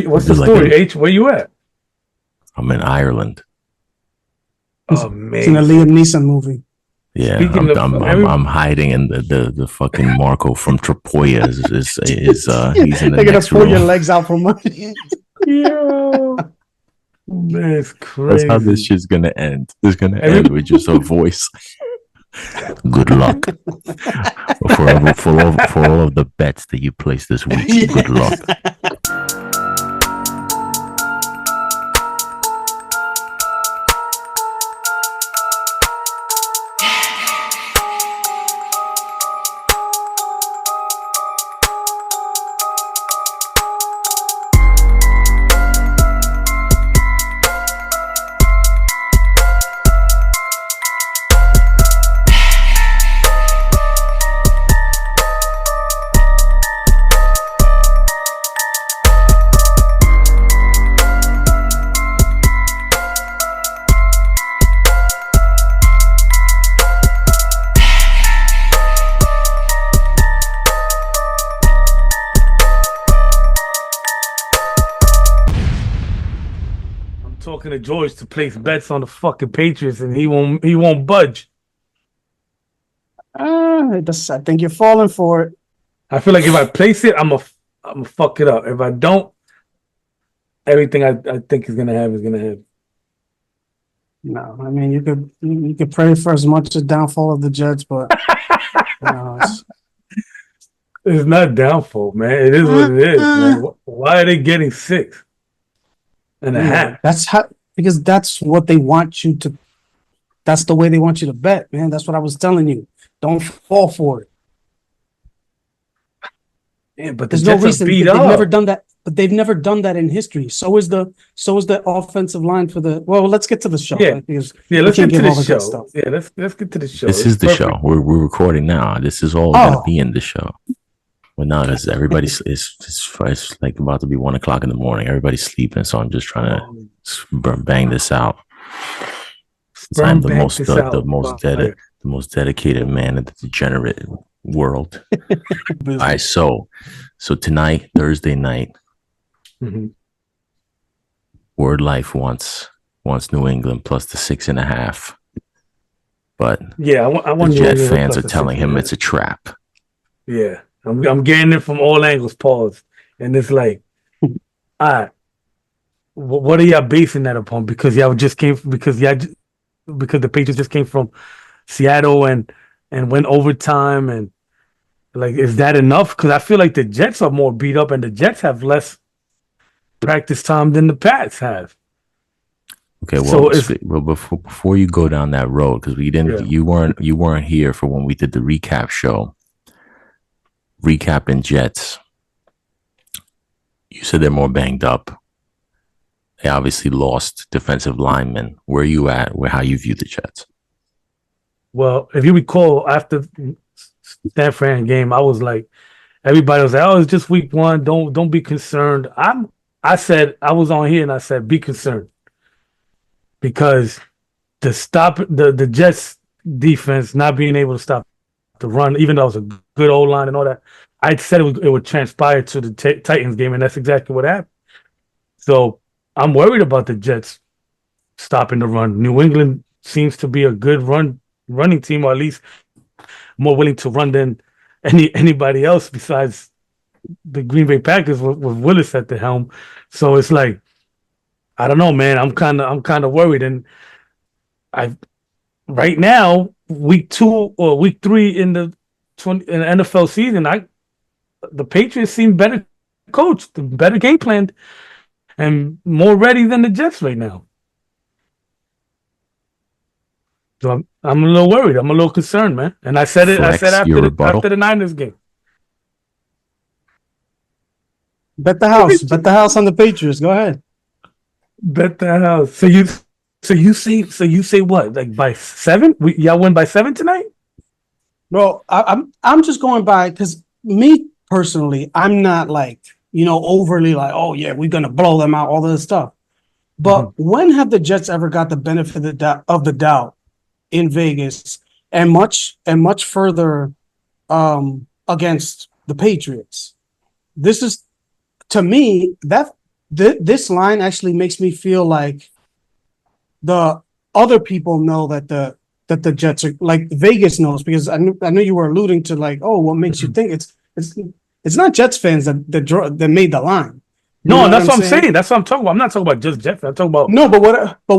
What's the It's like story? H, where you at? I'm in Ireland. It's in a Amazing. Liam Neeson movie. Yeah, Speaking of I'm hiding in the fucking Marco from Tropoya he's in the They're gonna next pull your room. legs out from under you. Yo, man, it's That's how this crazy. shit's gonna end. It's gonna Every end with just a voice. Good luck for all of the bets that you place this week. Good luck. I'm talking to George to place bets on the fucking Patriots, and he won't budge. I think you're falling for it. I feel like if I place it, I'm a fuck it up. If I don't, everything I think is gonna have is gonna have. No, I mean you could pray for as much a downfall of the Jets, but you know, It's not downfall, man. It is what it is, man. Why are they getting 6.5? because that's what they want you to. That's the way they want you to bet, man. That's what I was telling you. Don't fall for it. Man, but the There's no Jets are reason beat they've up. never done that. But they've never done that in history. So is the offensive line for the. Well, let's get to the show. Yeah. Right? Because Yeah, let's we get can't to give all the the good show. stuff. Yeah, let's get to the show. This It's is the perfect. show. We're recording now. This is all gonna be in the show. Well, now because everybody's it's like about to be 1:00 in the morning. Everybody's sleeping, so I'm just trying to bang this out. I'm the most dedicated man in the degenerate world. All right, so tonight, Thursday night, Mhm. Word Life wants New England plus the 6.5, but Yeah, I the want Jet fans are telling him it's a trap. Yeah, I'm getting it from all angles. Pause, and it's like, all right, what are y'all basing that upon? Because y'all just came because the Patriots just came from Seattle and went overtime, and like, is that enough? Because I feel like the Jets are more beat up, and the Jets have less practice time than the Pats have. Okay, So well, before you go down that road, because we didn't, you weren't here for when we did the recap show, recapping Jets. You said they're more banged up. They obviously lost defensive linemen. Where are you at? How you view the Jets? Well, if you recall, after San Fran game, I was like, everybody was like, "Oh, it's just week one. Don't be concerned." I said I was on here and I said, "Be concerned," because the Jets defense not being able to stop the run, even though it was a good old line and all that. I said it would transpire to the Titans game, and that's exactly what happened. So I'm worried about the Jets stopping the run. New England seems to be a good running team, or at least more willing to run than anybody else besides the Green Bay Packers with Willis at the helm. So it's like, I don't know, man. I'm kind of worried, and right now, week 2 or week 3 in the NFL season, the Patriots seem better coached, better game planned, and more ready than the Jets right now. So I'm a little worried. I'm a little concerned, man. And I said it. Flex, I said your rebuttal? after the Niners game. Bet the house. Bet the house on the Patriots. Go ahead. Bet the house. So you say what? Like by 7? Y'all win by 7 tonight? Bro, I'm just going by because me personally, I'm not like, overly like, oh yeah, we're gonna blow them out, all this stuff. But when have the Jets ever got the benefit of the doubt in Vegas and much further against the Patriots? This is, to me, that this line actually makes me feel like the other people know that the Jets are like Vegas knows, because I know you were alluding to like, oh, what makes you Mhm. think it's not Jets fans that made the line. You No, know what that's I'm what I'm saying? saying. That's what I'm talking about. I'm not talking about just Jeff. I'm talking about No, but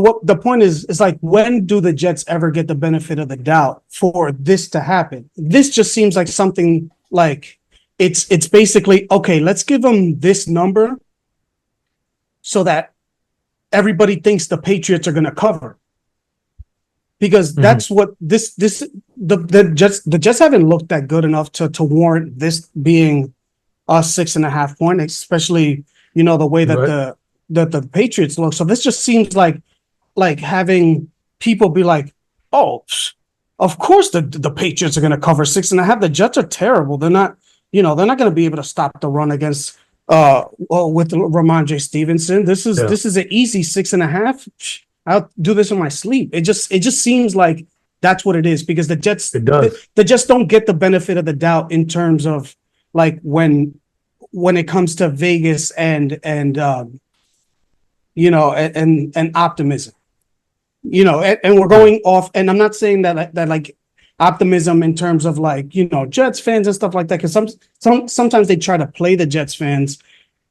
what the point is like, when do the Jets ever get the benefit of the doubt for this to happen? This just seems like something like it's basically okay, let's give them this number so that everybody thinks the Patriots are going to cover, because Mhm. that's what this the Jets haven't looked that good enough to warrant this being a 6.5 point, especially the way that Right. the Patriots look. So this just seems like having people be like, oh, of course the Patriots are going to cover 6.5. The Jets are terrible. They're not, they're not going to be able to stop the run against with Ramondre Stevenson. Yeah. This is an easy 6.5. I'll do this in my sleep. It just seems like that's what it is, because the Jets It the, does. the Jets don't get the benefit of the doubt in terms of like when it comes to Vegas and optimism. And we're Yeah. going off, and I'm not saying that like optimism in terms of like Jets fans and stuff like that, because sometimes they try to play the Jets fans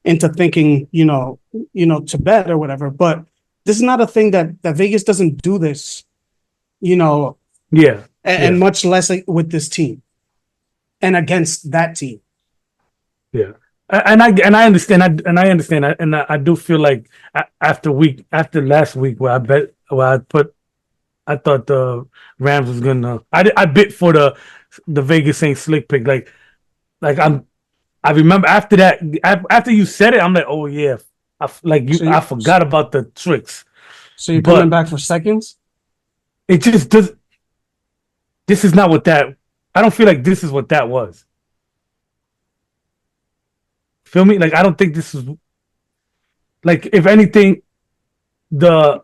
into thinking to bet or whatever. But this is not a thing that Vegas doesn't do this, you know, Yeah. and Yeah. much less with this team and against that team. Yeah. And I understand. I understand. I do feel like after last week where I thought the Rams was gonna. I bit for the Vegas Saint slick pick. Like I remember after that, after you said it, I'm like, oh yeah, So I you forgot about the tricks, so you're coming but back for seconds. it just does. This is not what that. I don't feel like this is what that was. Feel me? Like I don't think this is like, if anything, the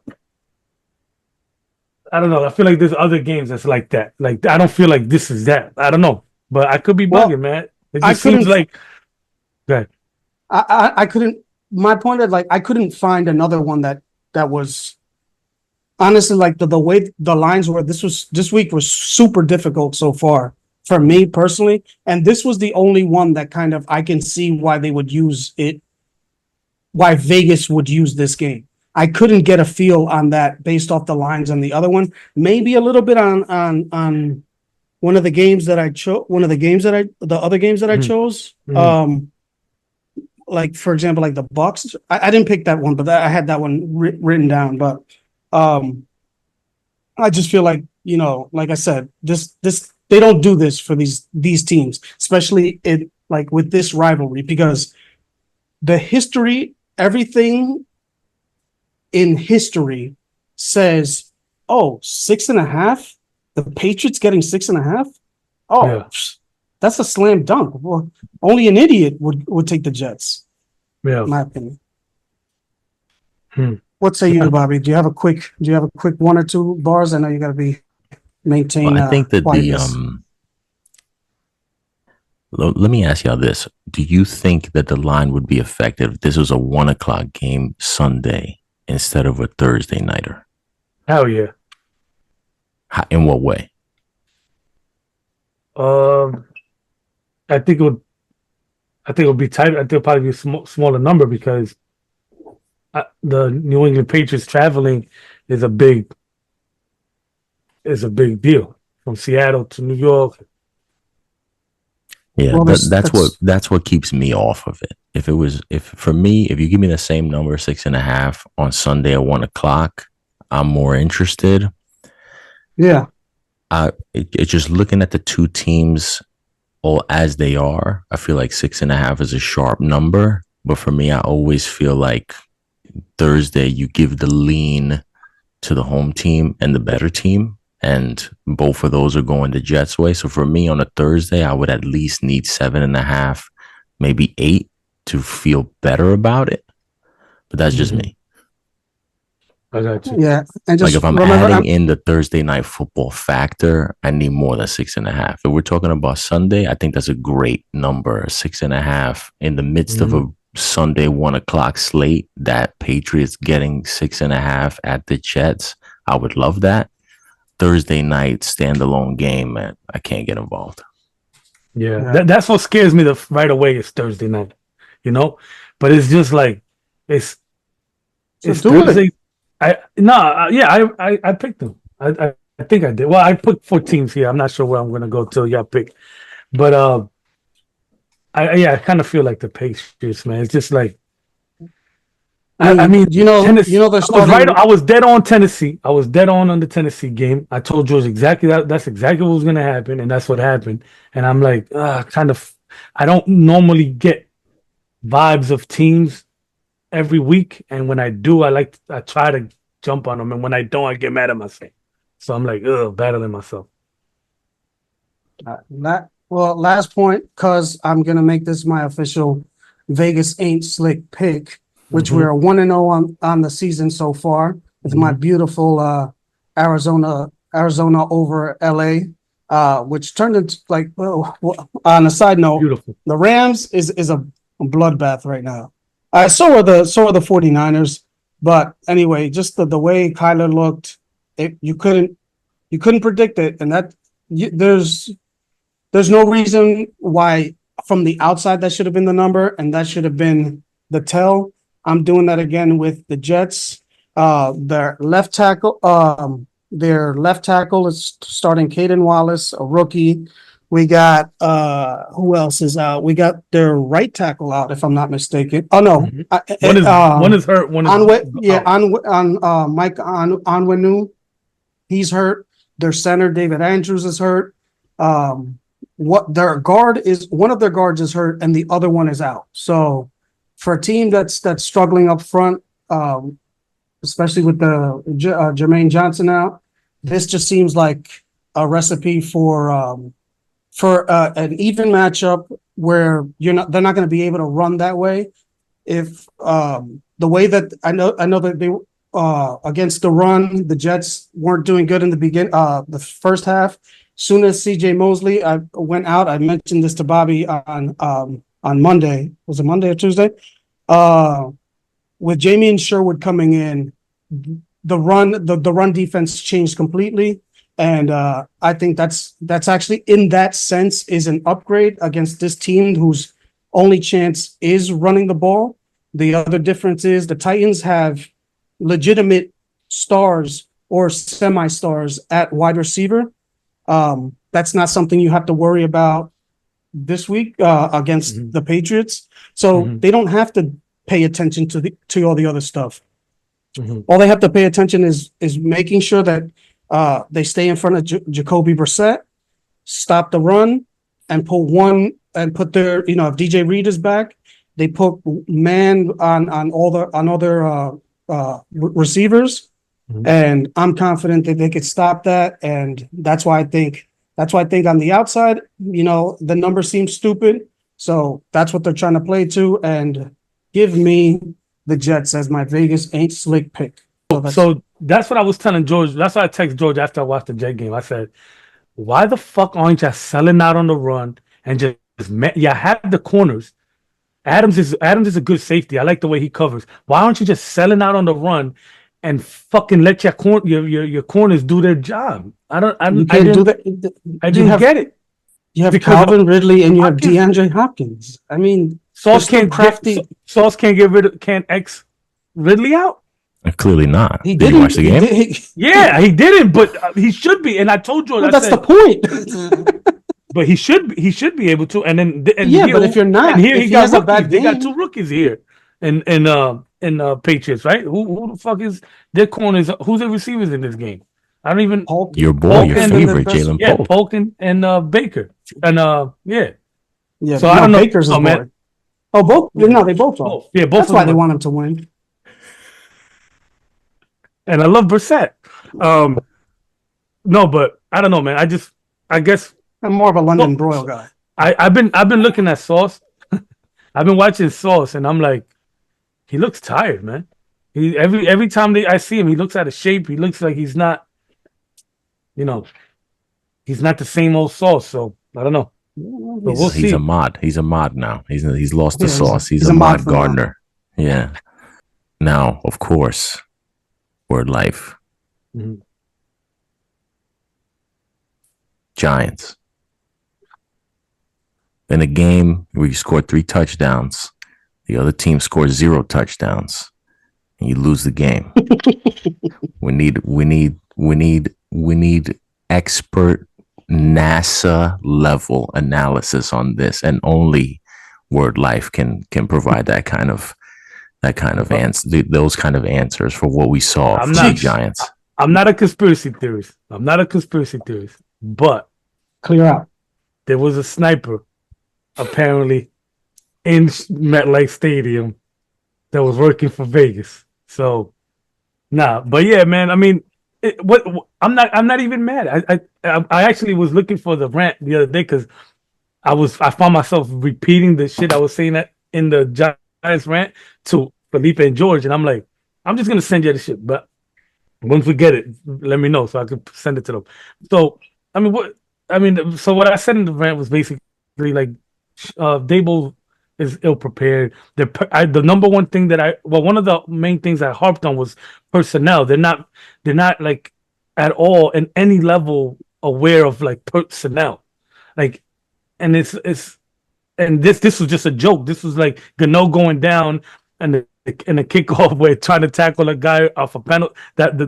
I don't know. I feel like there's other games that's like that. Like I don't feel like this is that. I don't know, but I could be Well, bugging, man. It I just seems couldn't. like that. I couldn't. My point is like I couldn't find another one that was honestly like the way the lines were. This week was super difficult so far for me personally, and this was the only one that kind of I can see why they would use it, why Vegas would use this game. I couldn't get a feel on that based off the lines on the other one. Maybe a little bit on one of the games that I chose. One of the games that the other games that I Mhm. chose. Mhm. Like for example, like the Bucks. I didn't pick that one, but I had that one written down. But um, I just feel like like I said, this they don't do this for these teams, especially in like with this rivalry, because the history, everything in history says, oh, 6.5. The Patriots getting 6.5. Oh, Yeah. that's a slam dunk. Well, only an idiot would take the Jets, Yeah. in my opinion. Hmm. What say you, Yeah. Bobby? Do you have a quick one or two bars? I know you got to be Well, maintain I think that quietness. let me ask y'all this. Do you think that the line would be effective if this was a 1 o'clock game Sunday instead of a Thursday nighter? Hell yeah. In what way? Um, I think it would. I think it'll be tight. I think it'll probably be a smaller number because the New England Patriots traveling is a big deal from Seattle to New York. Yeah, Well, that's that's what keeps me off of it. If for me, if you give me the same number, 6.5 on Sunday at 1 o'clock, I'm more interested. yeah. It's just looking at the two teams all as they are. I feel like 6.5 is a sharp number, but for me, I always feel like Thursday you give the lean to the home team and the better team, and both of those are going the Jets' way. So for me, on a Thursday, I would at least need 7.5, maybe 8 to feel better about it. But that's just Mhm. me. I got you. Yeah, and Like just if I'm remember, adding in the Thursday night football factor, I need more than 6.5. If we're talking about Sunday, I think that's a great number. 6.5 in the midst of a Mhm. Sunday 1 o'clock slate, that Patriots getting 6.5 at the Jets, I would love that. Thursday night standalone game, man, I can't get involved. Yeah, that's what scares me right away is Thursday night, you know. But it's just like it's So it's do it. Thursday. I picked them. I think I did. Well, I put 4 teams here. I'm not sure where I'm gonna go till y'all pick. But I kind of feel like the Patriots, man. It's just like I mean, Tennessee. they're I was right. starting. I was dead on Tennessee. I was dead on the Tennessee game. I told George exactly that. That's exactly what was gonna happen, and that's what happened. And I'm like, kind of. I don't normally get vibes of teams every week, and when I do, I try to jump on them, and when I don't, I get mad at myself. So I'm like, battling myself. Last point, because I'm gonna make this my official Vegas ain't slick pick, which we're 1-0 on the season so far. With my beautiful Arizona over LA, which turned into like. Well, on a side note, Beautiful. the Rams is a bloodbath right now. So are the 49ers, but anyway, just the way Kyler looked, you couldn't predict it, and there's no reason why from the outside that should have been the number, and that should have been the tell. I'm doing that again with the Jets. Their left tackle is starting Caden Wallace, a rookie. We got who else is out? We got their right tackle out, if I'm not mistaken. Oh no, one is hurt. One is Mike Onwenu, he's hurt. Their center David Andrews is hurt. What their guard is, one of their guards is hurt, and the other one is out. So for a team that's struggling up front, especially with the Jermaine Johnson out, this just seems like a recipe for an even matchup where they're not going to be able to run that way. If the way that I know that they against the run, the Jets weren't doing good in the first half. Soon as CJ Mosley went out, I mentioned this to Bobby on Monday. Was it Monday or Tuesday? With Jamie and Sherwood coming in, the run defense changed completely. And I think that's actually, in that sense, is an upgrade against this team whose only chance is running the ball. The other difference is the Titans have legitimate stars or semi-stars at wide receiver. That's not something you have to worry about this week against the Patriots. So they don't have to pay attention to all the other stuff. All they have to pay attention is making sure that they stay in front of Jacoby Brissett, stop the run, and pull one and put their, if DJ Reed is back, they put man on all their receivers, and I'm confident that they could stop that. And that's why I think on the outside, the number seems stupid, so that's what they're trying to play to, and give me the Jets as my Vegas ain't slick pick. So that's what I was telling George. That's why I texted George after I watched the Jet game. I said, why the fuck aren't you selling out on the run and just have the corners? Adams is a good safety. I like the way he covers. Why aren't you just selling out on the run and fucking let your corners do their job? I didn't do that. I didn't get it. You have Calvin Ridley and you have DeAndre Hopkins. I mean, Sauce can't X Ridley out. Clearly not. He did didn't you watch the game? He didn't, but he should be. And I told George, that's the point. But he should be able to. And then but if you're not, and here he got rookies. They got 2 rookies here, in Patriots, right? Who the fuck is their corners? Who's the receivers in this game? I don't even. Your boy, your favorite, Jalen Polk. Polk and Baker, and yeah. So I don't know. Baker's is man. Oh, both? No, they both are. Yeah, both. That's why they want him to win. And I love Brissett. No, but I don't know, man. I guess I'm more of a London broil guy. I've been looking at Sauce. I've been watching Sauce, and I'm like, he looks tired, man. He every time I see him, he looks out of shape. He looks like he's not, he's not the same old Sauce. So I don't know. So we'll He's a see. mod. He's a mod now. He's lost the Yeah, sauce. He's he's a a mod mod for now. gardener. Yeah. Now, of course, word life. Mhm. Giants. In a game where you scored 3 touchdowns, the other team scores 0 touchdowns, and you lose the game. We need expert NASA level analysis on this, and only Word Life can provide that kind of answer, those kind of answers for what we saw I'm from the not. Giants. I'm not a conspiracy theorist. I'm not a conspiracy theorist. But Clear out. there was a sniper apparently in MetLife Stadium that was working for Vegas. So nah, but yeah, man. I mean, I'm not even mad. I actually was looking for the rant the other day because I found myself repeating the shit I was saying that in the Giants rant to Felipe and George, and I'm like, I'm just gonna send you the shit, but once we get it, let me know so I can send it to them. So I mean, so what I said in the rant was basically like, Dable is ill prepared. The number one thing one of the main things I harped on was personnel. They're not like at all in any level aware of like personnel, like, and this was just a joke. This was like Gano going down and the kickoff where trying to tackle a guy off a penalty. That the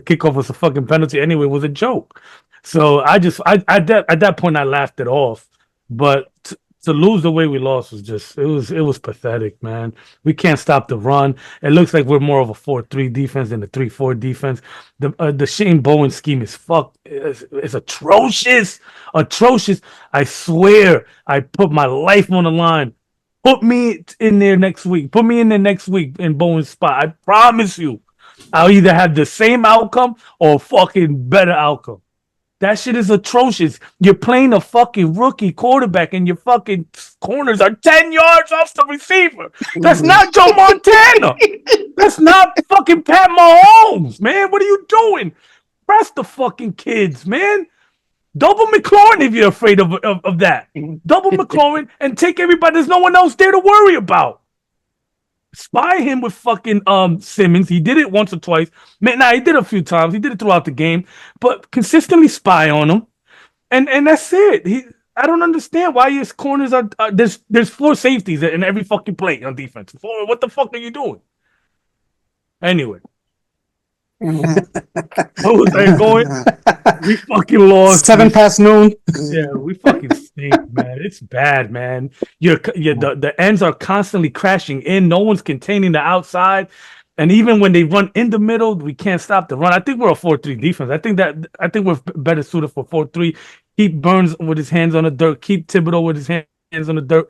kickoff was a fucking penalty anyway. Was a joke. So at that point I laughed it off. But to lose the way we lost was just it was pathetic, man. We can't stop the run. It looks like we're more of a 4-3 defense than a 3-4 defense. The Shane Bowen scheme is fucked. It's atrocious, atrocious. I swear, I put my life on the line. Put me in there next week. Put me in there next week in Bowen's spot. I promise you, I'll either have the same outcome or fucking better outcome. That shit is atrocious. You're playing a fucking rookie quarterback and your fucking corners are 10 yards off the receiver. That's not Joe Montana. That's not fucking Pat Mahomes, man. What are you doing? Press the fucking kids, man. Double McLaurin if you're afraid of that. Double McLaurin and take everybody. There's no one else there to worry about. Spy him with fucking Simmons. He did it once or twice. Man, he did it a few times. He did it throughout the game, but consistently spy on him, and that's it. I don't understand why his corners are there's 4 safeties in every fucking play on defense. What the fuck are you doing? Anyway, what was I going? We fucking lost. 7 past noon. Yeah, we fucking stink, man. It's bad, man. The ends are constantly crashing in. No one's containing the outside, and even when they run in the middle, we can't stop the run. I think we're a 4-3 defense. I think we're better suited for 4-3. Keep Burns with his hands on the dirt. Keep Thibodeau with his hands on the dirt.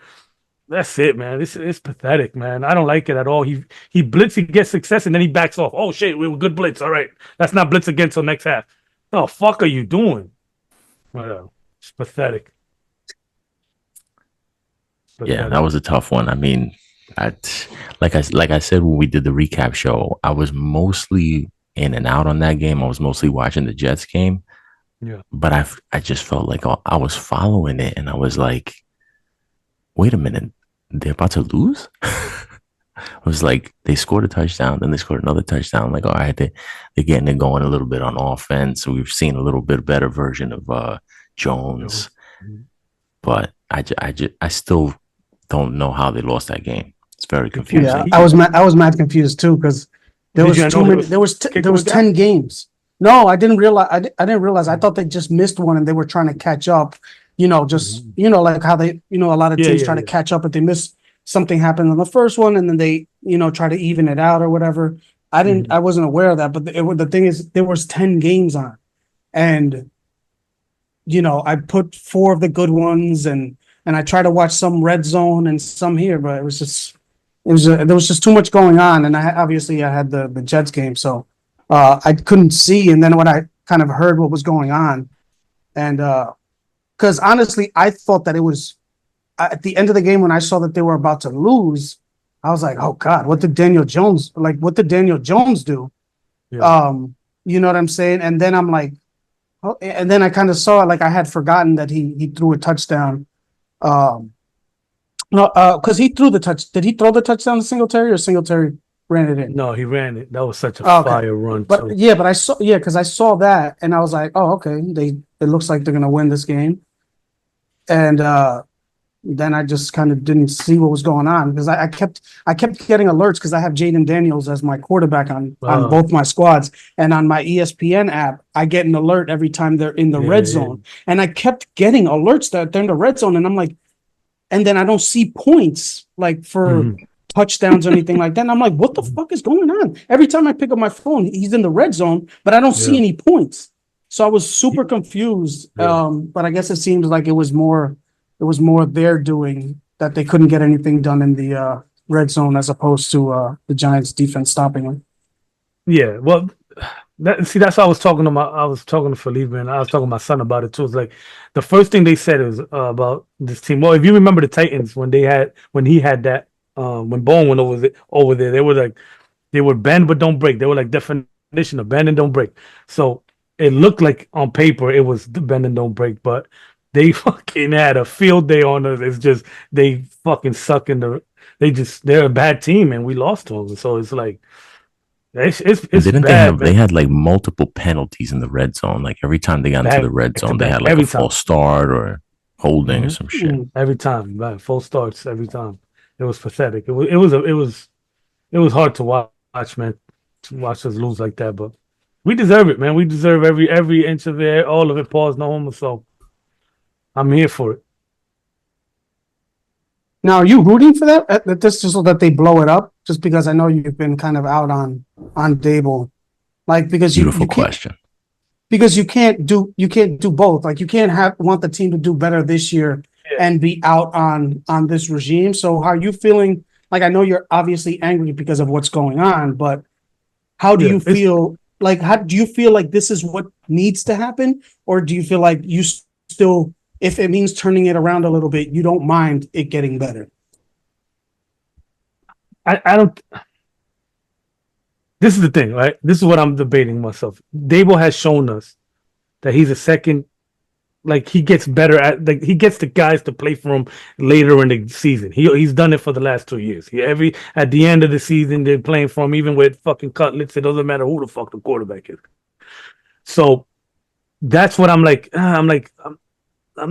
That's it, man. It's pathetic, man. I don't like it at all. He blitz, he gets success, and then he backs off. Oh shit, we were good blitz. All right, let's not blitz again till next half. The fuck are you doing? Whatever. It's pathetic. Yeah, that was a tough one. I mean, like I said when we did the recap show, I was mostly in and out on that game. I was mostly watching the Jets game. Yeah. But I just felt like I was following it, and I was like, wait a minute, they're about to lose? I was like, they scored a touchdown, then they scored another touchdown. Like, all right, they're getting it going a little bit on offense. We've seen a little bit better version of Jones. But I still don't know how they lost that game. It's very confusing. Yeah, I was mad confused too because there was too many. There was 10 games. No, I didn't realize. I didn't realize. I thought they just missed one and they were trying to catch up. Like how they, a lot of teams try to catch up, but they miss something happened on the first one, and then they, try to even it out or whatever. I wasn't aware of that, but the thing is, there was 10 games on, and I put 4 of the good ones, and I tried to watch some red zone and some here, but there was just too much going on, and I had the Jets game, so I couldn't see, and then when I kind of heard what was going on, and because honestly, I thought that it was at the end of the game when I saw that they were about to lose, I was like, oh God, what did Daniel Jones do? Yeah. You know what I'm saying? And then I'm like, oh, and then I kind of saw it, like I had forgotten that he threw a touchdown No, because he threw the touch. Did he throw the touchdown to Singletary or Singletary ran it in? No, he ran it. That was such a Oh, okay. fire run But too. yeah, but I saw because I saw that and I was like, oh, okay. It looks like they're gonna win this game. And then I just kind of didn't see what was going on because I kept getting alerts because I have Jaden Daniels as my quarterback on both my squads. And on my ESPN app, I get an alert every time they're in the Yeah, red yeah. zone. And I kept getting alerts that they're in the red zone. And I'm like, and then I don't see points like for touchdowns or anything like that. And I'm like, what the fuck is going on? Every time I pick up my phone, he's in the red zone, but I don't see Yeah. any points. So I was super confused. Yeah. But I guess it seems like it was more their doing that they couldn't get anything done in the red zone as opposed to the Giants defense stopping them. Yeah. Well, that's what I was talking to Felipe and I was talking to my son about it too. It's like the first thing they said is about this team. Well, if you remember the Titans when he had that when Bowen went over there, they were like they would bend but don't break. They were like definition of bend and don't break. So it looked like on paper it was the bend and don't break, but they fucking had a field day on us. It's just they fucking suck in the. They're a bad team and we lost to them. So it's like And it's didn't bad, they man. had like multiple penalties in the red zone? Like every time they got into Back the red to zone, they back had like a every time. false start or holding or Hmm. some shit. Every time, right? Full starts every time. It was pathetic. It was hard to watch, man. To watch us lose like that, but we deserve it, man. We deserve every inch of it, all of it. Pause, no homo. So I'm here for it. Now, are you rooting for that? This just so that they blow it up? Just because I know you've been kind of out on Dable, like because you Beautiful you can't question. because you can't do both. Like you can't want the team to do better this year Yeah, and be out on this regime. So how are you feeling? Like I know you're obviously angry because of what's going on, but how do yeah. you feel? Like how do you feel like this is what needs to happen, or do you feel like you still, if it means turning it around a little bit, you don't mind it getting better? I don't. This is the thing, right? This is what I'm debating myself. Dable has shown us that he's a second. Like he gets better at like he gets the guys to play for him later in the season. He's done it for the last 2 years. Every at the end of the season they're playing for him, even with fucking cutlets. It doesn't matter who the fuck the quarterback is. So that's what I'm like. I'm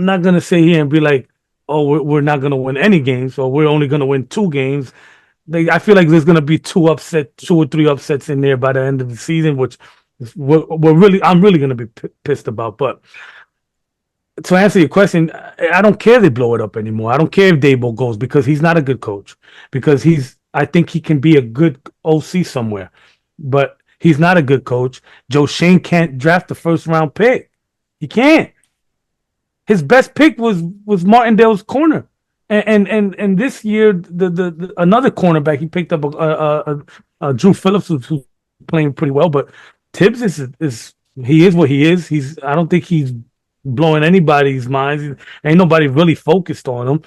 not gonna sit here and be like, oh, we're not gonna win any games, or we're only gonna win 2 games. I feel like there's gonna be 2 or 3 upsets in there by the end of the season, which I'm really gonna be pissed about. But to answer your question, I don't care if they blow it up anymore. I don't care if Dable goes because he's not a good coach. Because I think he can be a good OC somewhere, but he's not a good coach. Joe Shane can't draft the first round pick. He can't. His best pick was Martindale's corner, and this year the another cornerback he picked up a Drew Phillips who's playing pretty well, but Tibbs is he is what he is. I don't think he's blowing anybody's minds. Ain't nobody really focused on him.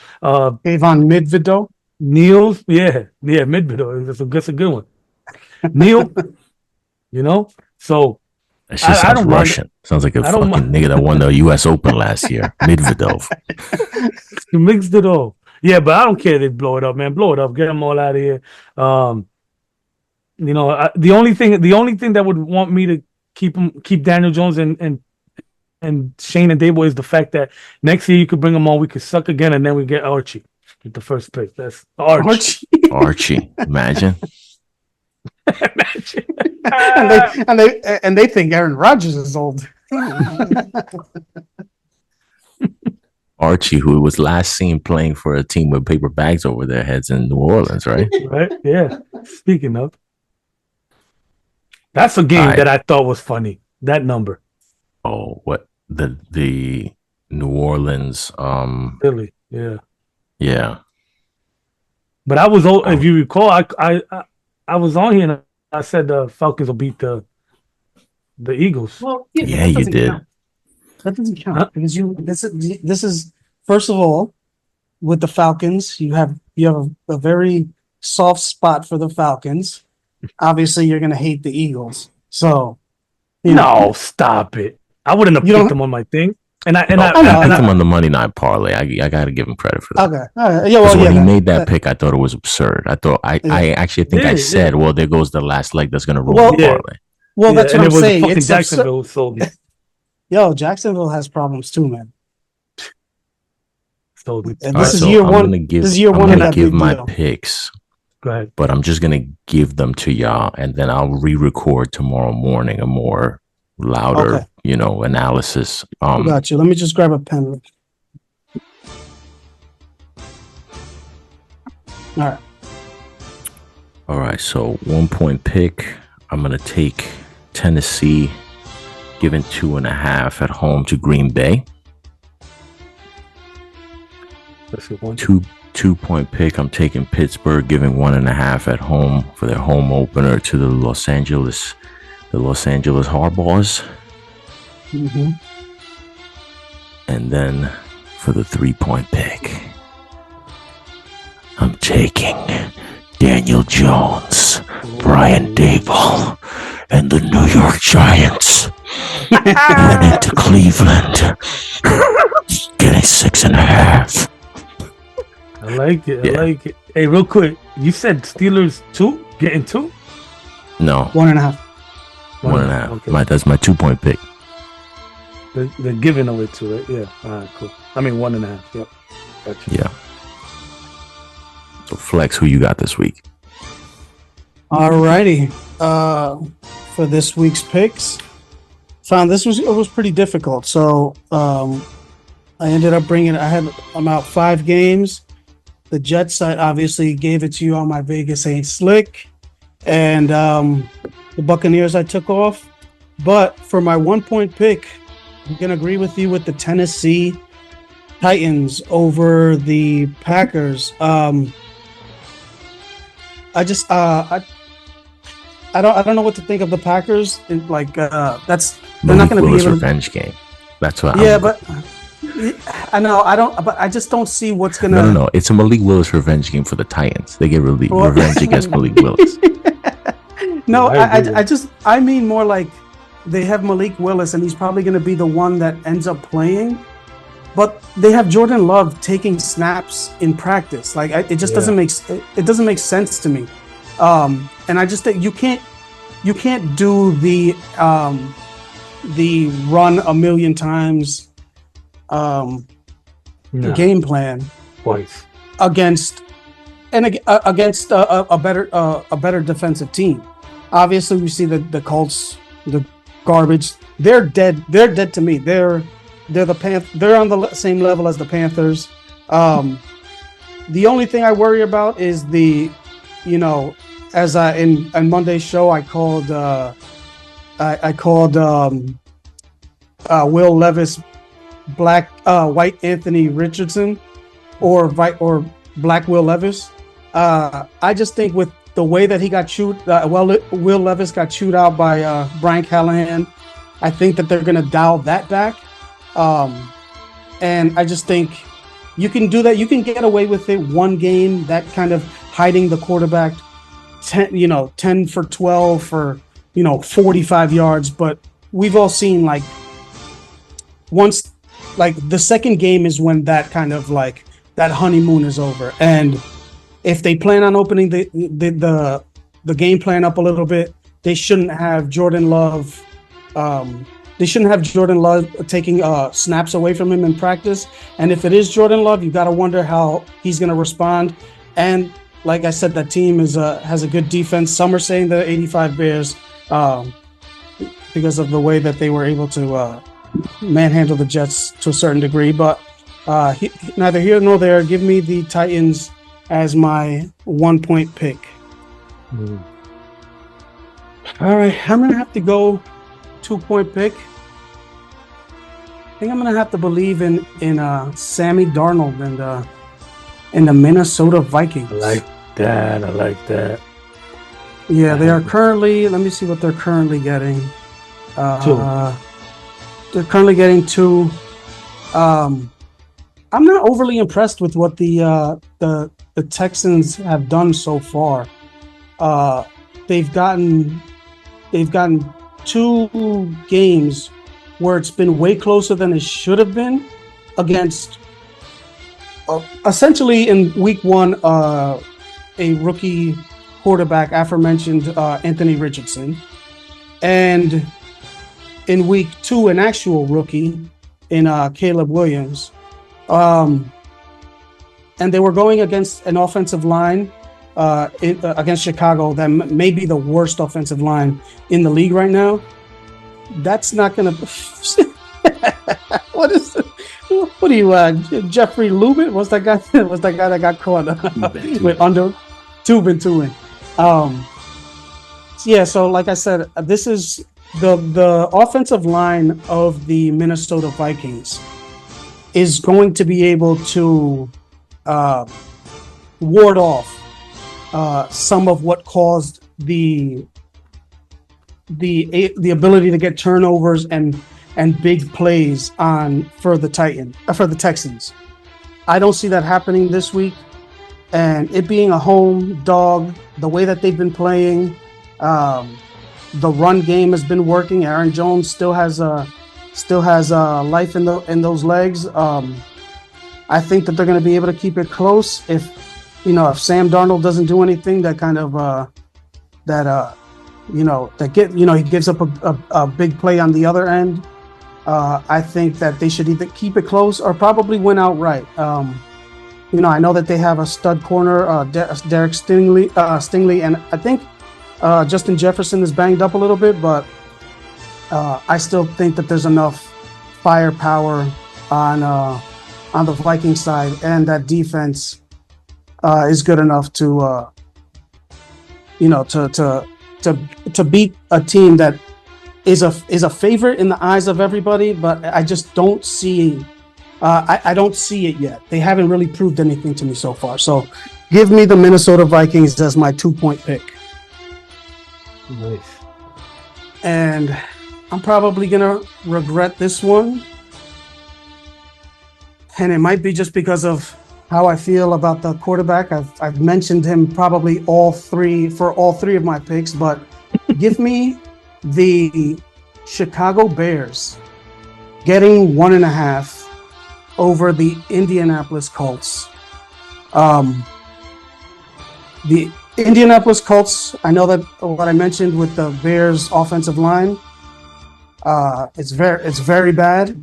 Avon Midvido. Neil's yeah mid-middle. That's a good one. Neil, so That shit I sounds don't mind. Russian. Sounds like a I don't fucking mind. nigga that won the U.S. Open last year, Medvedev. You mixed it all. Yeah, but I don't care if they blow it up, man. Blow it up. Get them all out of here. Um, the only thing that would want me to keep Daniel Jones and Shane and Dable is the fact that next year you could bring them on. We could suck again, and then we get Archie with the first pick. That's Arch. Archie, imagine. Imagine. and they think Aaron Rodgers is old. Archie, who was last seen playing for a team with paper bags over their heads in New Orleans, right? Right? Yeah. Speaking of, that's a All game right. that I thought was funny. That number, Oh, what the New Orleans? really. Yeah. Yeah. But if you recall, I was on here and I said the Falcons will beat the Eagles. Well, Yeah, you did. count. That doesn't count Huh? because this is first of all with the Falcons. You have a very soft spot for the Falcons. Obviously, you're going to hate the Eagles. So No, stop it. I wouldn't have You don't- picked them on my thing. I picked him on the Monday night parlay. I got to give him credit for that. Okay. All right. Yeah. Well, when he made that pick, I thought it was absurd. I actually think I said, well, there goes the last leg that's going to ruin the parlay. Well, that's what I'm saying. Fucking Jacksonville sold it. Yo, Jacksonville has problems too, man. And this is year one. This is year one. I'm gonna give my picks. Go ahead. But I'm just gonna give them to y'all, and then I'll re-record tomorrow morning a more louder, analysis. Got you. Let me just grab a pen. All right. So 1 point pick. I'm gonna take Tennessee, giving 2.5 at home to Green Bay. 2 point pick. I'm taking Pittsburgh, giving 1.5 at home for their home opener to the Los Angeles Hardballs. Mm-hmm. And then for the 3 point pick, I'm taking Daniel Jones, Brian Daboll, and the New York Giants. Went into Cleveland, getting 6.5. I like it. I like it. Hey, real quick, you said Steelers 2? Getting 2? No. 1.5. 1.5. Okay. That's my 2 point pick. They're giving away 2, right? Yeah. All right, cool. I mean 1.5. Yep. Gotcha. Yeah. So Flex, who you got this week? Alrighty. For this week's picks, found it was pretty difficult. So I ended up I had about 5 games. The Jets, I obviously gave it to you on my Vegas ain't slick. And the Buccaneers I took off. But for my 1 point pick, I'm going to agree with you with the Tennessee Titans over the Packers. I don't know what to think of the Packers. They're not going to be able to revenge game. That's what. But I know I don't. But I just don't see what's gonna. No. It's a Malik Willis revenge game for the Titans. They get revenge against Malik Willis. No, I mean more like they have Malik Willis, and he's probably going to be the one that ends up playing. But they have Jordan Love taking snaps in practice. It just doesn't make sense to me. And I just think you can't do the run a million times game plan twice against a better defensive team. Obviously, we see the Colts, the garbage. They're dead. They're dead to me. They're on the same level as the Panthers. The only thing I worry about is as in Monday's show, I called Will Levis white Anthony Richardson or black Will Levis. I just think with the way that he got chewed, Will Levis got chewed out by Brian Callahan. I think that they're going to dial that back. And I just think you can do that. You can get away with it one game, that kind of hiding the quarterback 10 for 12 for, 45 yards. But we've all seen once the second game is when that kind of that honeymoon is over. And if they plan on opening the game plan up a little bit, they shouldn't have Jordan Love. They shouldn't have Jordan Love taking snaps away from him in practice. And if it is Jordan Love, you got to wonder how he's going to respond. And like I said, that team has a good defense. Some are saying the 85 Bears because of the way that they were able to manhandle the Jets to a certain degree. But neither here nor there. Give me the Titans as my 1 point pick. Mm. All right, I'm going to have to go 2 point pick. I think I'm going to have to believe in Sammy Darnold and the Minnesota Vikings. I like that. Yeah, they are currently, let me see what they're currently getting. 2. They're currently getting 2. I'm not overly impressed with what the Texans have done so far. They've gotten 2 games where it's been way closer than it should have been against essentially in week one, a rookie quarterback, aforementioned Anthony Richardson, and in week two, an actual rookie in Caleb Williams. And they were going against an offensive line against Chicago that may be the worst offensive line in the league right now. That's not going to. What is it? What are you, Jeffrey Lubin? What's that guy? What's that guy that got caught with under Tubin? Yeah. So, like I said, this is the offensive line of the Minnesota Vikings is going to be able to ward off some of what caused the ability to get turnovers and big plays for the Texans. I don't see that happening this week, and it being a home dog, the way that they've been playing, the run game has been working. Aaron Jones still has life in those legs. I think that they're going to be able to keep it close if Sam Darnold doesn't do anything that kind of he gives up a big play on the other end. I think that they should either keep it close or probably win outright. I know that they have a stud corner, Derek Stingley, and I think Justin Jefferson is banged up a little bit, but I still think that there's enough firepower on the Viking side, and that defense is good enough to beat a team that is a favorite in the eyes of everybody. But I just don't see I don't see it yet. They haven't really proved anything to me so far. So give me the Minnesota Vikings as my 2-point pick. Nice. And I'm probably gonna regret this one, and it might be just because of how I feel about the quarterback. I've mentioned him probably all three of my picks, but give me the Chicago Bears getting 1.5 over the Indianapolis Colts. The Indianapolis Colts, I know that what I mentioned with the Bears offensive line, it's very bad,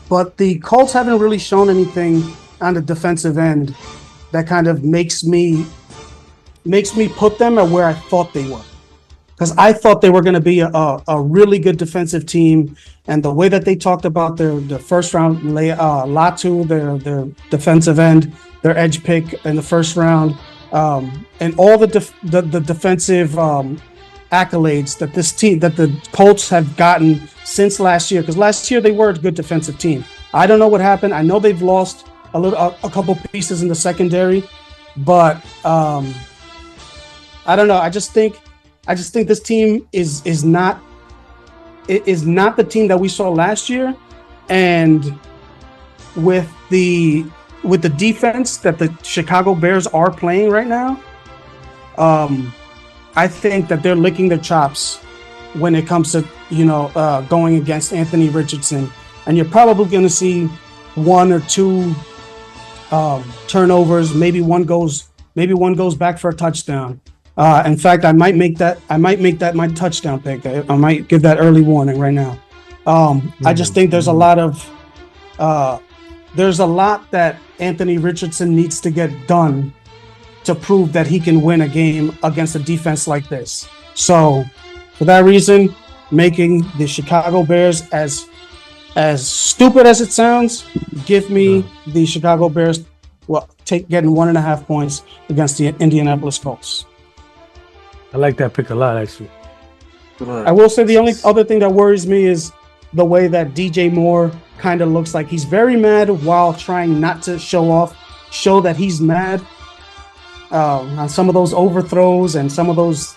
but the Colts haven't really shown anything on the defensive end that kind of makes me put them at where I thought they were, because I thought they were going to be a really good defensive team, and the way that they talked about their first round, Latu, their defensive end, their edge pick in the first round. And all the defensive accolades that the Colts have gotten since last year, because last year they were a good defensive team. I don't know what happened. I know they've lost a couple pieces in the secondary, but I don't know. I just think this team is not the team that we saw last year, and with the defense that the Chicago Bears are playing right now, I think that they're licking their chops when it comes to going against Anthony Richardson, and you're probably going to see 1 or 2 turnovers. Maybe one goes back for a touchdown. In fact, I might make that my touchdown pick. I might give that early warning right now. I just think there's a lot that Anthony Richardson needs to get done to prove that he can win a game against a defense like this. So, for that reason, making the Chicago Bears, as stupid as it sounds, give me the Chicago Bears. Getting 1.5 points against the Indianapolis Colts. I like that pick a lot, actually. I will say the only other thing that worries me is the way that DJ Moore kind of looks like he's very mad while trying not to show that he's mad on some of those overthrows and some of those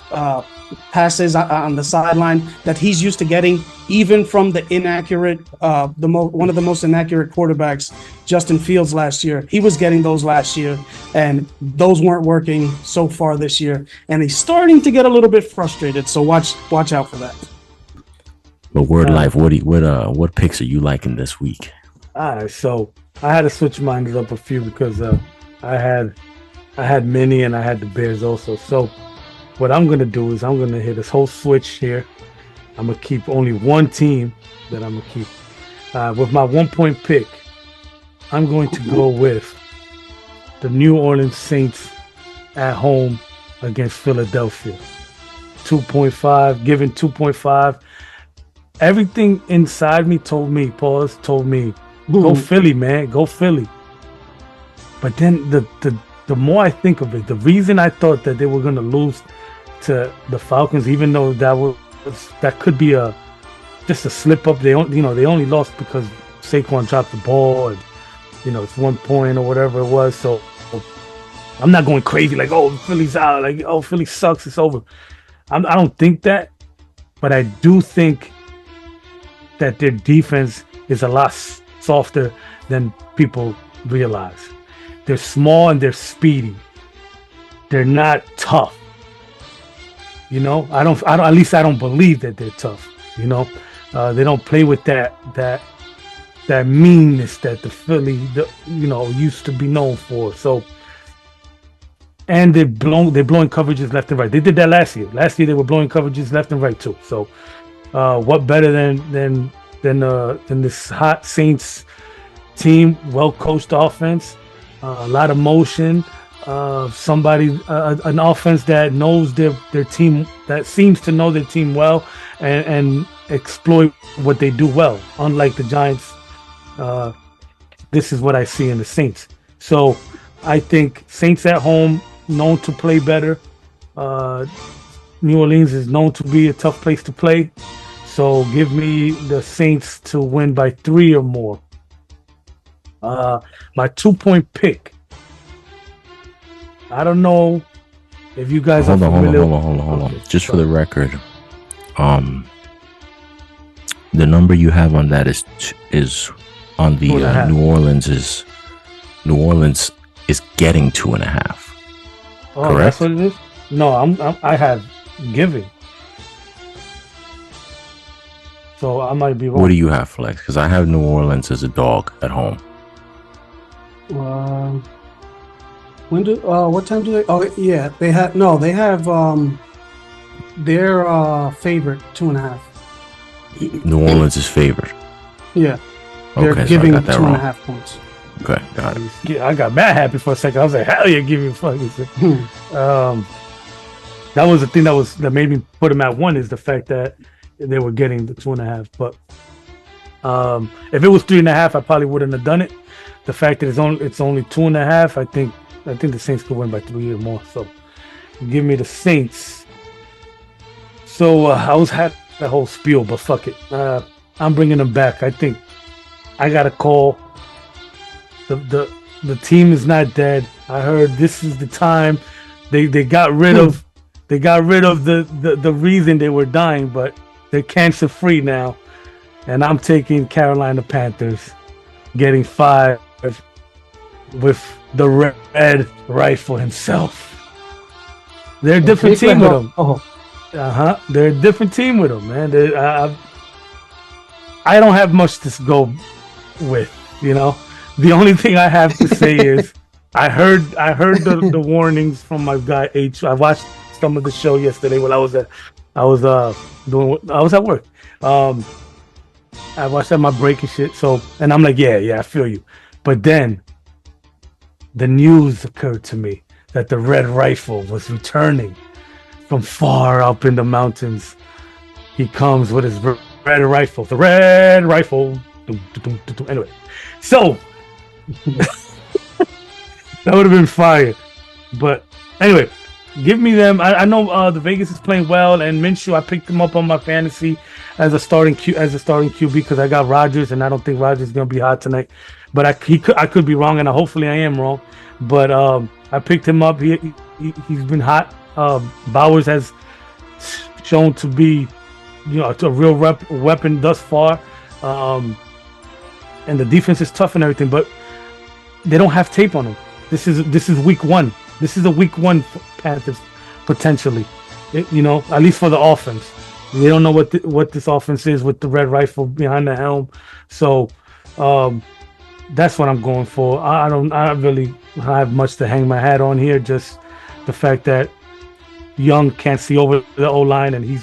passes on the sideline that he's used to getting, even from the inaccurate, one of the most inaccurate quarterbacks, Justin Fields, last year. He was getting those last year, and those weren't working so far this year. And he's starting to get a little bit frustrated. So watch out for that. But word Uh, life, what picks are you liking this week? all right, so I had to switch mine up a few because I had I had many and I had the Bears also. So what I'm gonna do is I'm gonna hit this whole switch here. I'm gonna keep only one team that I'm gonna keep. With my 1 point pick, I'm going to go with the New Orleans Saints at home against Philadelphia. 2.5, given 2.5. Everything inside me told me, told me, go Hmm. Philly, man, go Philly. But then the more I think of it, the reason I thought that they were gonna lose to the Falcons, even though that could be a just a slip up. They only lost because Saquon dropped the ball, and it's 1 point or whatever it was. So I'm not going crazy like, oh, Philly's out, like, oh, Philly sucks, it's over. I don't think that, but I do think that their defense is a lot softer than people realize. They're small and they're speedy. They're not tough. At least I don't believe that they're tough. They don't play with that meanness that the Philly, used to be known for. So, and they're blowing coverages left and right. They did that last year. Last year they were blowing coverages left and right too. So, what better than this hot Saints team, well coached offense, a lot of motion, an offense that knows their team, that seems to know their team well, and exploit what they do well. Unlike the Giants, this is what I see in the Saints. So I think Saints at home, known to play better. New Orleans is known to be a tough place to play. So give me the Saints to win by 3 or more. My 2 point pick. I don't know if you guys Hold are on, familiar. hold on. Okay, Just for the record, the number you have on that is on the 2.5. New Orleans is getting 2.5. Oh, correct? that's what it is. No, I have giving. So I might be wrong. What do you have, Flex? Because I have New Orleans as a dog at home. What time do they? Oh, yeah, they have their favorite 2.5. New Orleans is favored. Yeah, they're Okay, so I giving got that two and a wrong. half points. Okay, got it. Yeah, I got mad happy for a second. I was like, hell yeah, give me fucking. That was the thing that made me put them at 1, is the fact that they were getting the 2.5. But if it was 3.5, I probably wouldn't have done it. The fact that it's only 2.5, I think the Saints could win by 3 or more. So give me the Saints. So I had that whole spiel, but fuck it. I'm bringing them back. I think I gotta call. The team is not dead. I heard this is the time. They got rid of the reason they were dying, but they're cancer free now. And I'm taking Carolina Panthers, getting 5 with the red rifle himself. They're a different team with him. Oh, They're a different team with him, man. I don't have much to go with, The only thing I have to say is I heard the warnings from my guy H. I watched some of the show yesterday when I was at work. I watched at my break and shit. So, and I'm like, yeah, I feel you. But then the news occurred to me that the Red Rifle was returning from far up in the mountains. He comes with his red rifle. The Red Rifle. Anyway, so that would have been fire. But anyway, give me them. I know the Vegas is playing well, and Minshew, I picked him up on my fantasy as a starting QB because I got Rodgers, and I don't think Rodgers is gonna be hot tonight. But I could be wrong, and hopefully I am wrong. But I picked him up. He's been hot. Bowers has shown to be, a real weapon thus far. And the defense is tough and everything, but they don't have tape on him. This is week 1. This is a week 1 Panthers potentially. At least for the offense. They don't know what this offense is with the red rifle behind the helm. So that's what I'm going for. I don't really have much to hang my hat on here. Just the fact that Young can't see over the O line, and he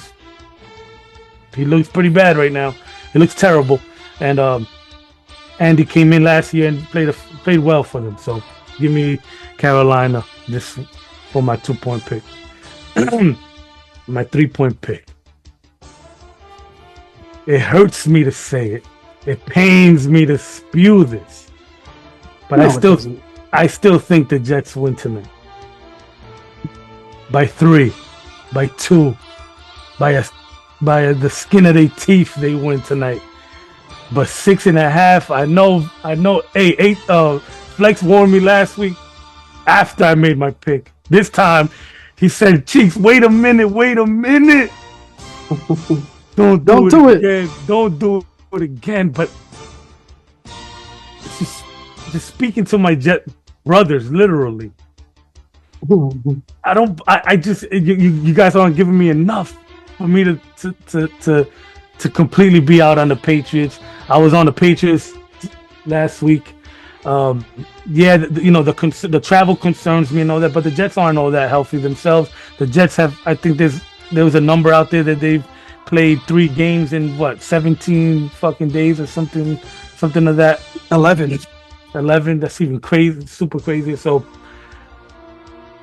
looks pretty bad right now. He looks terrible. And Andy came in last year and played well for them. So give me Carolina this for my 2-point pick. My 3-point pick. It hurts me to say it. It pains me to spew this. But No, I still think the Jets win tonight. By 3, by 2, by the skin of their teeth, they win tonight. But 6.5, I know. Hey, 8. Flex warned me last week after I made my pick. This time, he said, "Cheeks, wait a minute. Don't do it again. Don't do it again." But it's just speaking to my Jet brothers, literally. You guys aren't giving me enough for me to completely be out on the Patriots. I was on the Patriots last week. The travel concerns me and all that, but the Jets aren't all that healthy themselves. The Jets have, I think there was a number out there that they've played 3 games in 17 fucking days or something of that. 11. That's even crazy, super crazy. So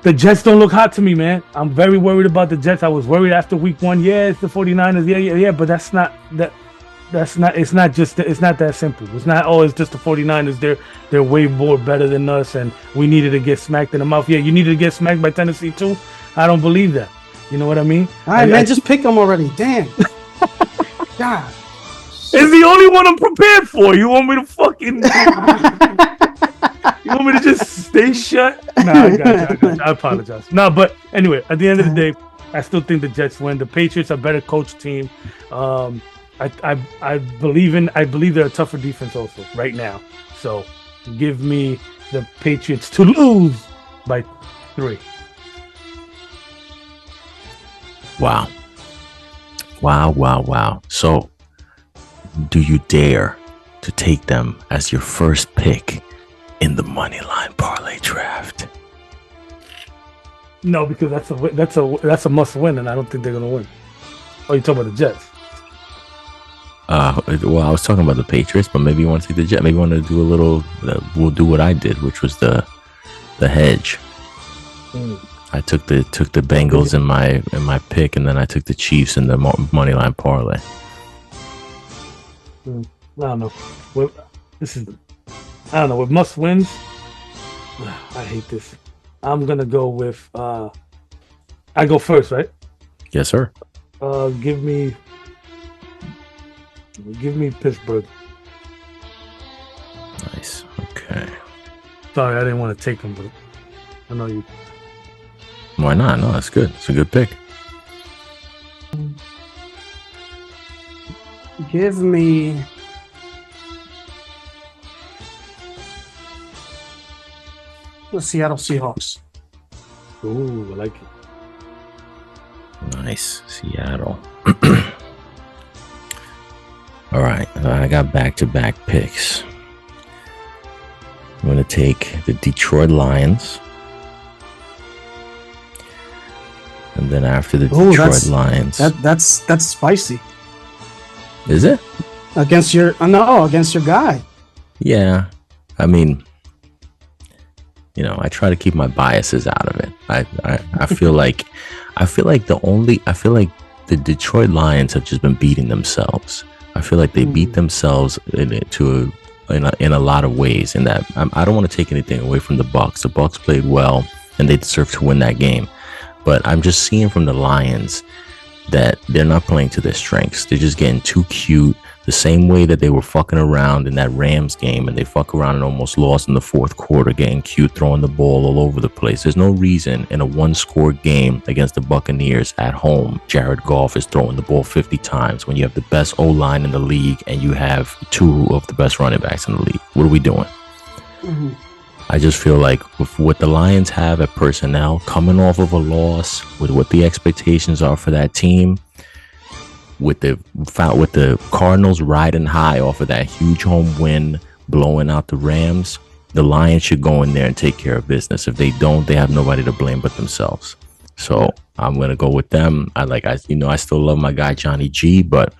the Jets don't look hot to me, man. I'm very worried about the Jets. I was worried after week 1. Yeah, it's the 49ers. Yeah, but it's not that simple. It's not, it's just the 49ers. They're way more better than us, and we needed to get smacked in the mouth. Yeah, you needed to get smacked by Tennessee too. I don't believe that. You know what I mean? All right, man, just pick them already. Damn. God. It's the only one I'm prepared for. You want me to fucking... You want me to just stay shut? Nah, I got you. I apologize. No, but anyway, at the end of the day, I still think the Jets win. The Patriots are a better coach team. I believe they're a tougher defense also right now. So give me the Patriots to lose by 3. Wow. So, do you dare to take them as your first pick in the money line parlay draft? No, because that's a must win, and I don't think they're gonna win. Oh, you talking about the Jets? Well, I was talking about the Patriots, but maybe you want to take the Jet. Maybe you want to do a little. We'll do what I did, which was the hedge. I took the Bengals in my pick, and then I took the Chiefs in the money line parlay. I don't know. I don't know. With must wins, I hate this. I'm gonna go with. I go first, right? Yes, sir. Give me Pittsburgh. Nice. Okay. Sorry, I didn't want to take them, but I know you. Why not? No, that's good. It's a good pick. Give me the Seattle Seahawks. Ooh, I like it. Nice. Seattle. All right. I got back-to-back picks. I'm going to take the Detroit Lions. And then after the Detroit Lions. That's spicy. Is it? Against your guy. Yeah. I mean, I try to keep my biases out of it. I feel like the Detroit Lions have just been beating themselves. I feel like they beat themselves in a lot of ways. In that, I don't want to take anything away from the Bucs. The Bucs played well, and they deserve to win that game. But I'm just seeing from the Lions that they're not playing to their strengths. They're just getting too cute. The same way that they were fucking around in that Rams game, and they fuck around and almost lost in the fourth quarter, getting cute, throwing the ball all over the place. There's no reason in a one-score game against the Buccaneers at home, Jared Goff is throwing the ball 50 times when you have the best O-line in the league and you have 2 of the best running backs in the league. What are we doing? Mm-hmm. I just feel like with what the Lions have at personnel, coming off of a loss, with what the expectations are for that team, with the Cardinals riding high off of that huge home win, blowing out the Rams, the Lions should go in there and take care of business. If they don't, they have nobody to blame but themselves. So I'm gonna go with them. I still love my guy Johnny G, but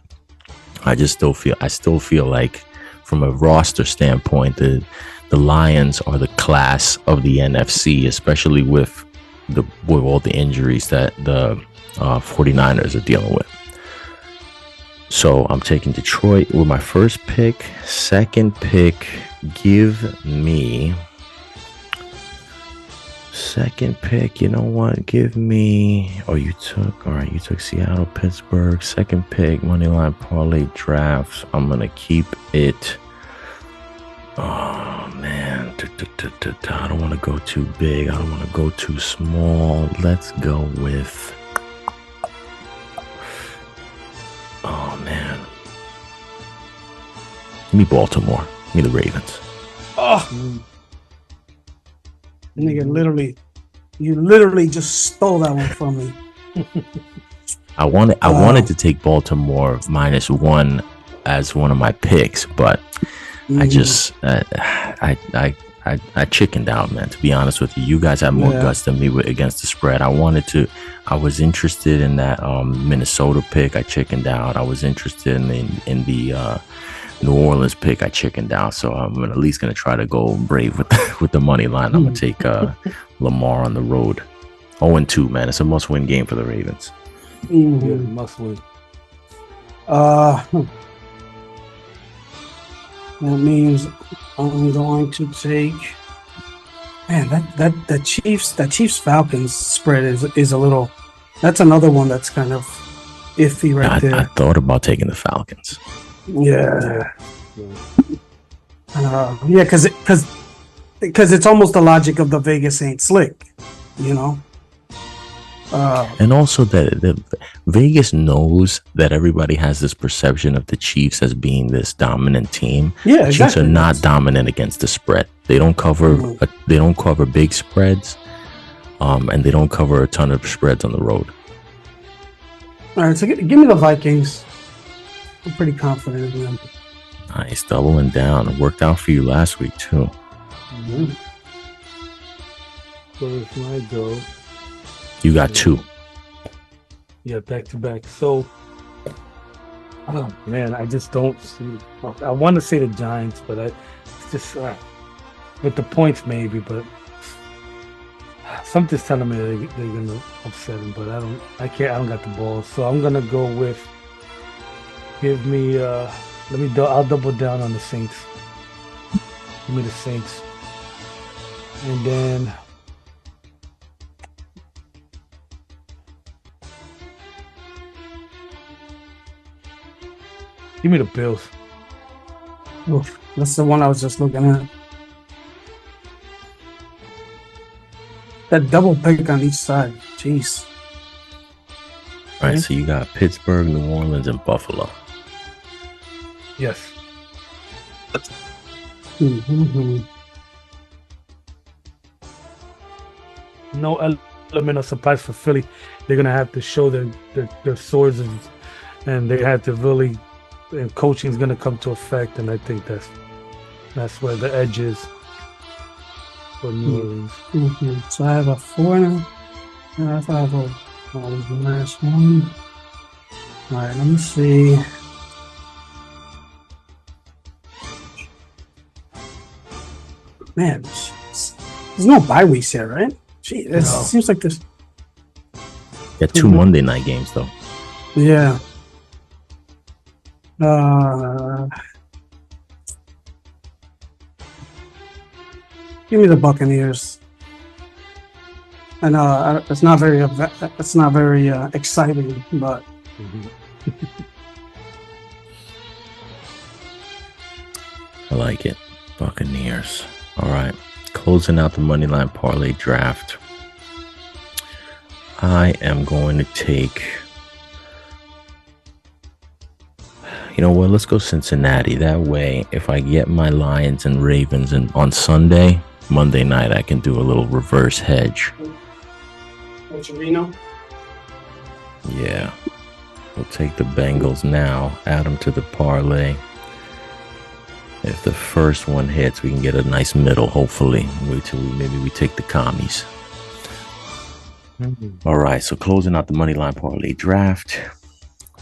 I still feel like from a roster standpoint, the Lions are the class of the NFC, especially with all the injuries that the 49ers are dealing with. So I'm taking Detroit with my first pick. Second pick, give me you know what, give me, you took Seattle, Pittsburgh. Second pick, moneyline parlay drafts. I'm gonna keep it. Oh man, I don't want to go too big, I don't want to go too small. Let's go with, oh man, give me Baltimore, give me the Ravens. Oh, nigga, you literally just stole that one from me. I wanted to take Baltimore -1 as one of my picks, but I just I chickened out, man. To be honest with you, you guys have more guts than me against the spread. I was interested in that Minnesota pick. I chickened out. I was interested in the New Orleans pick. I chickened out. So I'm at least gonna try to go brave with the money line. I'm gonna take Lamar on the road. 0-2, man. It's a must-win game for the Ravens. Yeah, must win. That means I'm going to take. Man, that Chiefs Falcons spread is a little. That's another one that's kind of iffy right there. I thought about taking the Falcons. Yeah. Because it's almost the logic of the Vegas ain't slick, you know. And also that Vegas knows that everybody has this perception of the Chiefs as being this dominant team. Yeah, the Chiefs are not dominant against the spread. They don't cover big spreads, and they don't cover a ton of spreads on the road. All right, so give me the Vikings. I'm pretty confident in them. Nice, doubling down. It worked out for you last week too. Mm-hmm. So it's my go. You got 2. Yeah, back to back. So, oh man, I just don't see. I want to say the Giants, but it's just with the points maybe. But something's telling me they're gonna upset him. But I don't got the balls. So I'm gonna go with. Give me. I'll double down on the Saints. Give me the Saints, and then. Give me the Bills. Oof, that's the one I was just looking at. That double pick on each side. Jeez. All right, so you got Pittsburgh, New Orleans, and Buffalo. Yes. Mm-hmm. No element of surprise for Philly. They're gonna have to show their swords, and they have to really. And coaching is going to come to effect, and I think that's where the edge is for New Orleans. Mm-hmm. So I have a 4 now. I have what was the last one? All right, let me see. Man, there's no bye weeks here, right? Gee, it seems like this. Got 2 Monday night games though. Yeah. Give me the Buccaneers. I know it's not very exciting, but I like it. Buccaneers. All right, closing out the moneyline parlay draft. I am going to take. You know what? Let's go Cincinnati. That way, if I get my Lions and Ravens on Sunday, Monday night, I can do a little reverse hedge. Reno? Yeah. We'll take the Bengals now. Add them to the parlay. If the first one hits, we can get a nice middle, hopefully. Wait till maybe we take the commies. All right, so closing out the money line parlay draft.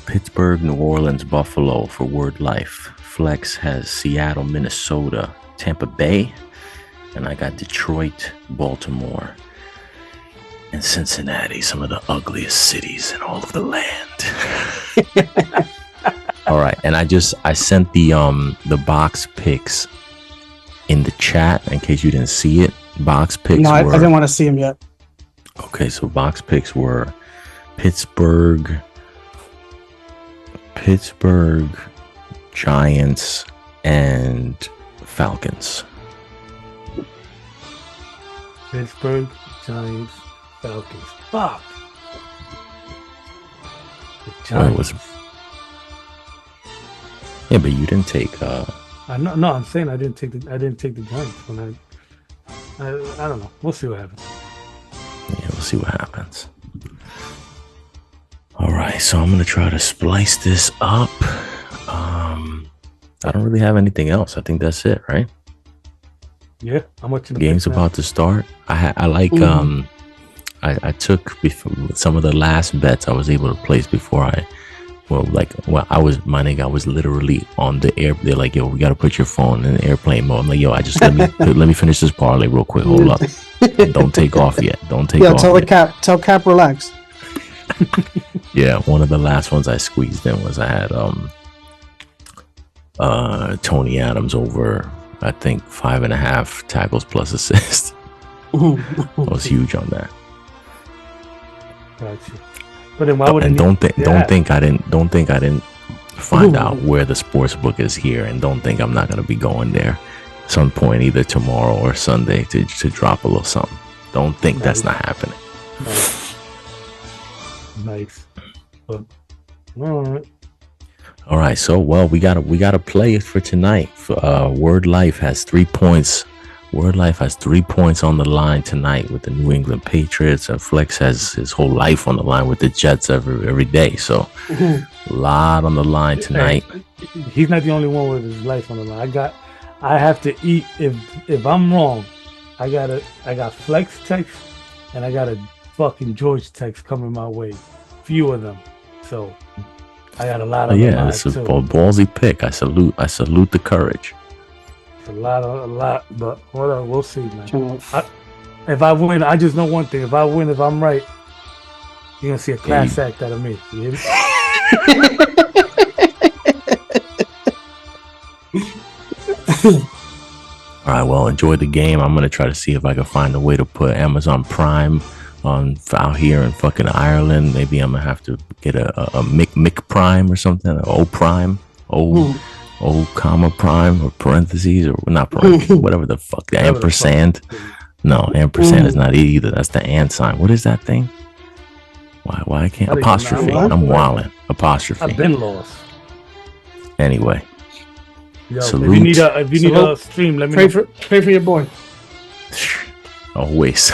Pittsburgh, New Orleans, Buffalo for Word Life. Flex has Seattle, Minnesota, Tampa Bay. And I got Detroit, Baltimore, and Cincinnati, some of the ugliest cities in all of the land. All right, and I sent the box picks in the chat in case you didn't see it. Box picks. No, I didn't want to see them yet. Okay, so box picks were Pittsburgh, Giants, and Falcons. Pittsburgh, Giants, Falcons. Fuck. The Giants. Yeah, but you didn't take. I'm saying I didn't take the Giants when I don't know. We'll see what happens. Yeah, we'll see what happens. All right, so I'm gonna try to splice this up. I don't really have anything else. I think that's it, right? Yeah, I'm watching the game's about to start. I like I took some of the last bets I was able to place before I was literally on the air. They're like, yo, we gotta put your phone in airplane mode. I'm like, yo, let me finish this parlay real quick. Hold up. Don't take off yet. Don't take off. Tell Cap relax. Yeah, one of the last ones I squeezed in was I had Tony Adams over, I think 5.5 tackles plus assists. I was huge on that. Gotcha. But then why would don't think I didn't find out where the sports book is here, and don't think I'm not gonna be going there some point either tomorrow or Sunday to drop a little something. Don't think that's not happening. Nice. But, all right. So we gotta play for tonight. Word Life has 3 points. Word Life has 3 points on the line tonight with the New England Patriots, and Flex has his whole life on the line with the Jets every day. So a lot on the line tonight. Hey, he's not the only one with his life on the line. I have to eat. If I'm wrong, I got Flex text and I got a fucking George text coming my way. Few of them. So I got a lot of it's a ballsy pick. I salute the courage. A lot, but whatever, we'll see, man. If I win, I just know one thing. If I'm right, you're gonna see a class act out of me. You hear me? All right, well, enjoy the game. I'm gonna try to see if I can find a way to put Amazon Prime on out here in fucking Ireland. Maybe I'm gonna have to get a Mick Prime or something, O Prime, O comma prime or parentheses or not parentheses, whatever the fuck, the ampersand. No, ampersand is not it either. That's the and sign. What is that thing? Why I can't apostrophe? I'm wilding. Apostrophe. I've been lost. Anyway. Yo, salute. If you need a stream, let me pray for your boy. Always.